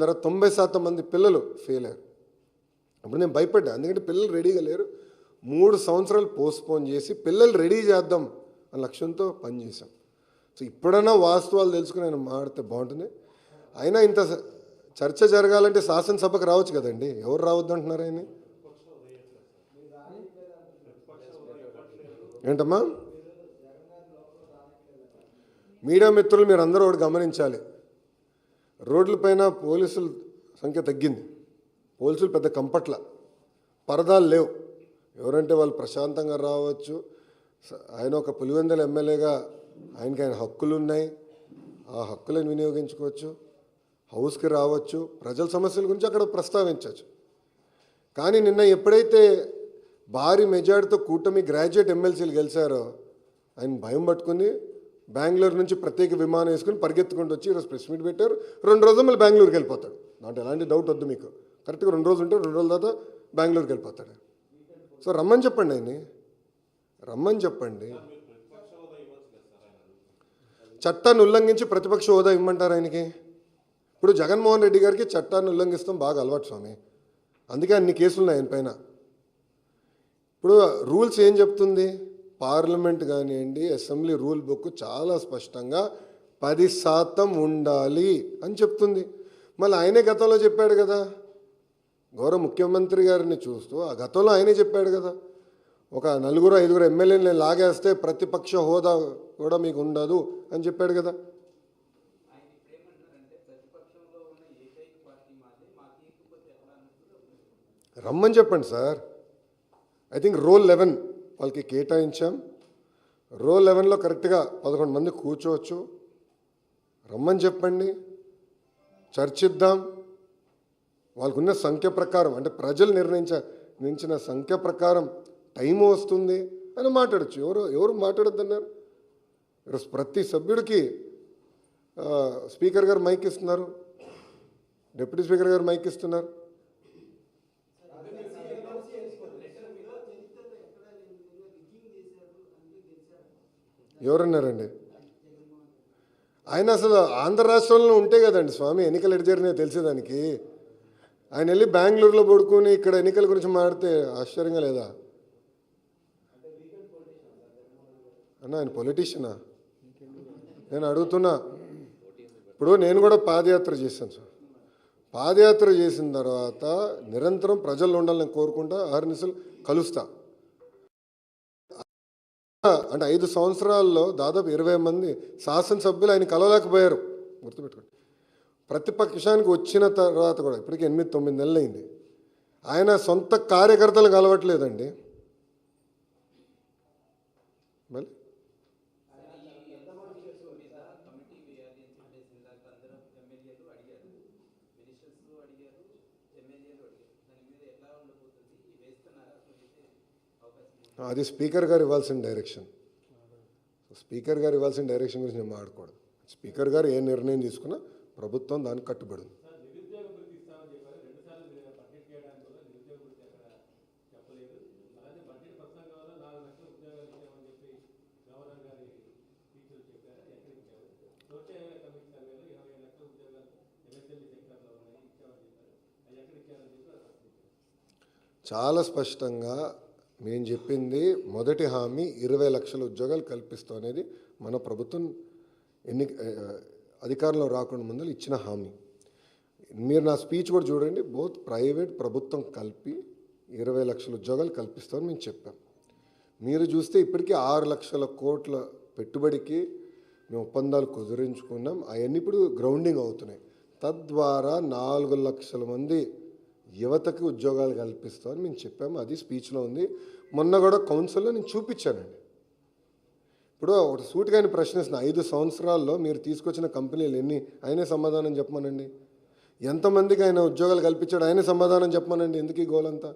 తర్వాత 90% మంది పిల్లలు ఫెయిల్ అయ్యారు. అప్పుడు నేను భయపడ్డా, ఎందుకంటే పిల్లలు రెడీగా లేరు. 3 సంవత్సరాలు పోస్ట్పోన్ చేసి పిల్లలు రెడీ చేద్దాం అన్న లక్ష్యంతో పనిచేశాం. సో ఇప్పుడైనా వాస్తవాలు తెలుసుకుని ఆయన మాడితే బాగుంటుంది. అయినా ఇంత చర్చ జరగాలంటే శాసనసభకు రావచ్చు కదండి, ఎవరు రావద్దు అంటున్నారు ఆయన? ఏంటమ్మా? మీడియా మిత్రులు మీరు అందరూ ఒకటి గమనించాలి, రోడ్లపైన పోలీసుల సంఖ్య తగ్గింది. పోలీసులు పెద్ద కంపట్ల, పరదాలు లేవు. ఎవరంటే వాళ్ళు ప్రశాంతంగా రావచ్చు. ఆయన ఒక పులివెందుల ఎమ్మెల్యేగా ఆయన హక్కులు ఉన్నాయి, ఆ హక్కులను వినియోగించుకోవచ్చు, హౌస్కి రావచ్చు, ప్రజల సమస్యల గురించి అక్కడ ప్రస్తావించవచ్చు. కానీ నిన్న ఎప్పుడైతే భారీ మెజార్టీతో కూటమి గ్రాడ్యుయేట్ ఎమ్మెల్సీలు గెలిచారో ఆయన భయం పట్టుకుని బెంగళూరు నుంచి ప్రత్యేక విమానం వేసుకుని పరిగెత్తుకుంటూ వచ్చి ఈరోజు ప్రెస్ మీట్ పెట్టారు. 2 రోజులు మళ్ళీ బెంగళూరుకి వెళ్ళిపోతాడు. దాంట్లో ఎలాంటి డౌట్ వద్దు మీకు. కరెక్ట్గా 2 రోజులు ఉంటే 2 రోజుల తర్వాత బెంగళూరుకి వెళ్ళిపోతాడు. సో రమ్మని చెప్పండి, ఆయన్ని రమ్మని చెప్పండి. చట్టాన్ని ఉల్లంఘించి ప్రతిపక్ష హోదా ఇవ్వమంటారు ఆయనకి? ఇప్పుడు జగన్మోహన్ రెడ్డి గారికి చట్టాన్ని ఉల్లంఘిస్తాం బాగా అలవాటు స్వామి, అందుకే అన్ని కేసులు ఉన్నాయి ఆయన పైన. ఇప్పుడు రూల్స్ ఏం చెప్తుంది? పార్లమెంట్ కానివ్వండి, అసెంబ్లీ రూల్ బుక్ చాలా స్పష్టంగా 10% ఉండాలి అని చెప్తుంది. మళ్ళీ ఆయనే గతంలో చెప్పాడు కదా, గౌరవ ముఖ్యమంత్రి గారిని చూస్తూ ఆ గతంలో ఆయనే చెప్పాడు కదా, ఒక 4-5 ఎమ్మెల్యేలు లాగేస్తే ప్రతిపక్ష హోదా కూడా మీకు ఉండదు అని చెప్పాడు కదా. రమ్మని చెప్పండి సార్. ఐ థింక్ రోల్ 11 వాళ్ళకి కేటాయించాం. రోల్ 11లో కరెక్ట్గా 11 మంది కూర్చోవచ్చు. రమ్మని చెప్పండి, చర్చిద్దాం. వాళ్ళకున్న సంఖ్య ప్రకారం, అంటే ప్రజలు నిర్ణయించిన సంఖ్య ప్రకారం టైము వస్తుంది అని మాట్లాడచ్చు. ఎవరు మాట్లాడొద్దన్నారు? ఈరోజు ప్రతి సభ్యుడికి స్పీకర్ గారు మైక్ ఇస్తున్నారు, డిప్యూటీ స్పీకర్ గారు మైక్ ఇస్తున్నారు. ఎవరన్నారండి? ఆయన అసలు ఆంధ్ర రాష్ట్రంలో ఉంటే కదండి స్వామి ఎన్నికలు ఎటు జరిగినాయో తెలిసేదానికి. ఆయన వెళ్ళి బెంగళూరులో పడుకుని ఇక్కడ ఎన్నికల గురించి మాడితే ఆశ్చర్యంగా లేదా అన్న? ఆయన పొలిటీషియనా? నేను అడుగుతున్నా. ఇప్పుడు నేను కూడా పాదయాత్ర చేశాను సార్. పాదయాత్ర చేసిన తర్వాత నిరంతరం ప్రజల్లో ఉండాలని కోరుకుంటా, అహర్నిశలు కలుస్తా. అంటే 5 సంవత్సరాల్లో దాదాపు 20 మంది శాసనసభ్యులు ఆయన కలవలేకపోయారు. గుర్తుపెట్టుకోండి. ప్రతిపక్షానికి వచ్చిన తర్వాత కూడా ఇప్పటికీ 8-9 నెలలు అయింది. ఆయన సొంత కార్యకర్తలు కలవట్లేదండి. మళ్ళీ అది స్పీకర్ గారు ఇవ్వాల్సిన డైరెక్షన్. స్పీకర్ గారు ఇవ్వాల్సిన డైరెక్షన్ గురించి నేను మాట్లాడకూడదు. స్పీకర్ గారు ఏ నిర్ణయం తీసుకున్నా ప్రభుత్వం దానికి కట్టుబడి ఉంది. చాలా స్పష్టంగా మేము చెప్పింది, మొదటి హామీ 20 లక్షల ఉద్యోగాలు కల్పిస్తాం అనేది మన ప్రభుత్వం అధికారంలో రాకుండా ముందు ఇచ్చిన హామీ. మీరు నా స్పీచ్ కూడా చూడండి, బోత్ ప్రైవేట్ ప్రభుత్వం కలిపి 20 లక్షల ఉద్యోగాలు కల్పిస్తామని మేము చెప్పాం. మీరు చూస్తే ఇప్పటికీ 6 లక్షల కోట్ల పెట్టుబడికి మేము ఒప్పందాలు కుదిరించుకున్నాం. అవన్నీ ఇప్పుడు గ్రౌండింగ్ అవుతున్నాయి. తద్వారా 4 లక్షల మంది యువతకి ఉద్యోగాలు కల్పిస్తామని మేము చెప్పాము. అది స్పీచ్లో ఉంది. మొన్న కూడా కౌన్సిల్లో నేను చూపించానండి. ఇప్పుడు ఒక సూటిగాని ప్రశ్నిస్తున్న 5 సంవత్సరాల్లో మీరు తీసుకొచ్చిన కంపెనీలు ఎన్ని? ఆయనే సమాధానం చెప్పమనండి. ఎంతమందికి ఆయన ఉద్యోగాలు కల్పించాడు? ఆయనే సమాధానం చెప్పమనండి. ఎందుకు ఈ గోలంతా?